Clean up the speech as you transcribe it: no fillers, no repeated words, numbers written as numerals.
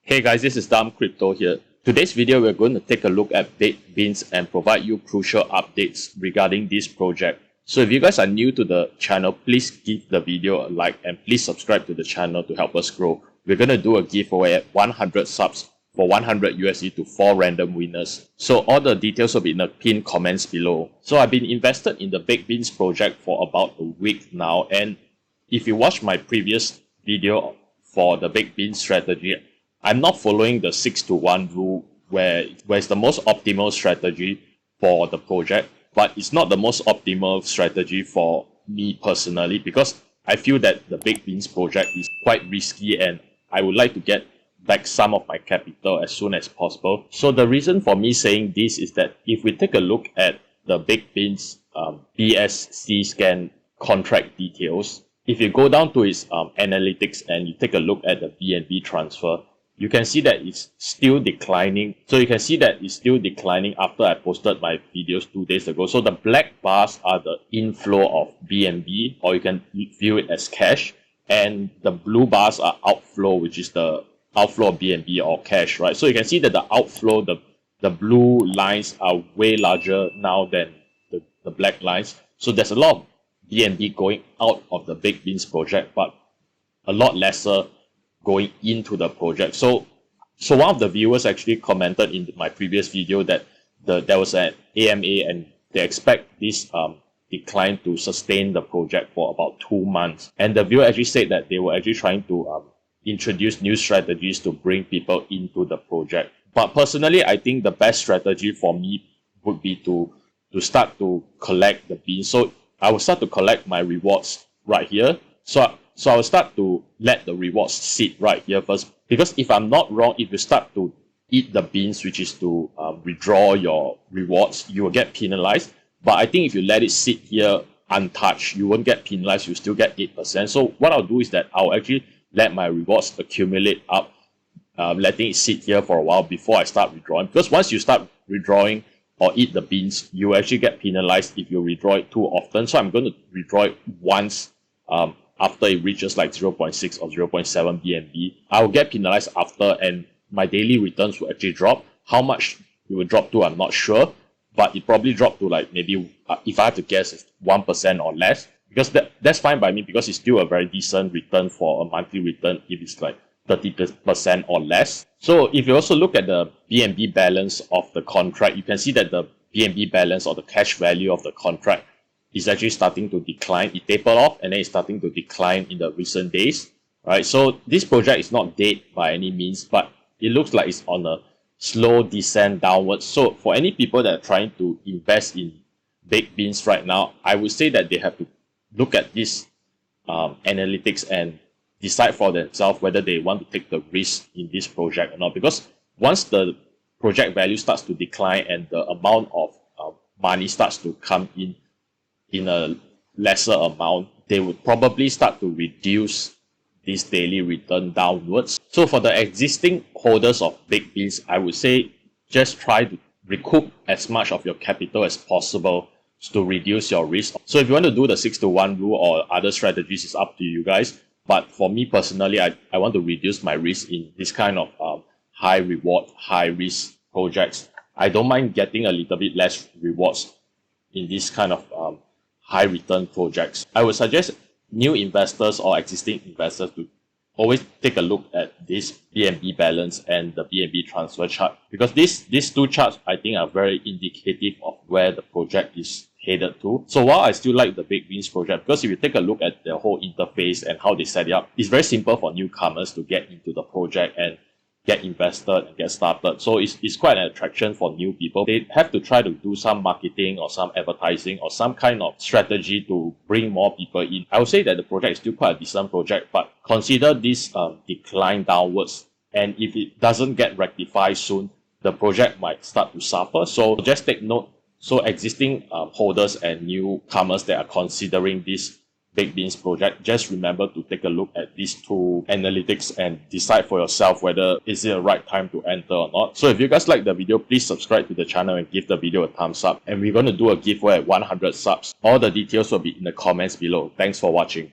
Hey guys, this is Dam Crypto here. Today's video we're going to take a look at baked beans and provide you crucial updates regarding this project. So if you guys are new to the channel, please give the video a like and please subscribe to the channel to help us grow. We're going to do a giveaway at 100 subs for 100 USD to 4 random winners. So all the details will be in the pinned comments below. So I've been invested in the baked beans project for about a week now, and if you watch my previous video for the baked beans strategy, I'm not following the 6-to-1 rule where it's the most optimal strategy for the project, but it's not the most optimal strategy for me personally because I feel that the baked beans project is quite risky and I would like to get back some of my capital as soon as possible. So the reason for me saying this is that if we take a look at the baked beans BSC scan contract details, if you go down to its analytics and you take a look at the BNB transfer, you can see that it's still declining. So you can see that it's still declining after I posted my videos 2 days ago. So the black bars are the inflow of BNB, or you can view it as cash. And the blue bars are outflow, which is the outflow of BNB or cash, right? So you can see that the outflow, the blue lines are way larger now than the black lines. So there's a lot of BNB going out of the baked beans project, but a lot lesser going into the project. So one of the viewers actually commented in my previous video that there was an AMA and they expect this decline to sustain the project for about 2 months. And the viewer actually said that they were actually trying to introduce new strategies to bring people into the project. But personally, I think the best strategy for me would be to start to collect the beans. So I will start to collect my rewards right here. So I'll start to let the rewards sit right here first. Because if I'm not wrong, if you start to eat the beans, which is to withdraw your rewards, you will get penalized. But I think if you let it sit here untouched, you won't get penalized. You still get 8%. So what I'll do is that I'll actually let my rewards accumulate up, letting it sit here for a while before I start withdrawing. Because once you start withdrawing or eat the beans, you actually get penalized if you withdraw it too often. So I'm going to withdraw it once after it reaches like 0.6 or 0.7 BNB. I will get penalized after, and my daily returns will actually drop. How much it will drop to, I'm not sure, but it probably dropped to like maybe, if I have to guess, it's 1% or less, because that's fine by me because it's still a very decent return for a monthly return if it's like 30% or less. So if you also look at the BNB balance of the contract, you can see that the BNB balance or the cash value of the contract is actually starting to decline. It tapered off and then it's starting to decline in the recent days, right? So this project is not dead by any means, but it looks like it's on a slow descent downwards. So for any people that are trying to invest in baked beans right now, I would say that they have to look at this analytics and decide for themselves whether they want to take the risk in this project or not. Because once the project value starts to decline and the amount of money starts to come in a lesser amount, they would probably start to reduce this daily return downwards. So for the existing holders of baked beans, I would say just try to recoup as much of your capital as possible to reduce your risk. So if you want to do the 6-to-1 rule or other strategies, it's up to you guys. But for me personally, I want to reduce my risk in this kind of high reward, high risk projects. I don't mind getting a little bit less rewards in this kind of high return projects. I would suggest new investors or existing investors to always take a look at this BNB balance and the BNB transfer chart, because these two charts I think are very indicative of where the project is headed to. So while I still like the baked beans project, because if you take a look at the whole interface and how they set it up, it's very simple for newcomers to get into the project and get invested and get started. So it's quite an attraction for new people. They have to try to do some marketing or some advertising or some kind of strategy to bring more people in. I would say that the project is still quite a decent project, but consider this decline downwards. And if it doesn't get rectified soon, the project might start to suffer. So just take note. So existing holders and newcomers that are considering this baked beans project, just remember to take a look at these two analytics and decide for yourself whether is it the right time to enter or not. So if you guys like the video, please subscribe to the channel and give the video a thumbs up. And we're going to do a giveaway at 100 subs. All the details will be in the comments below. Thanks for watching.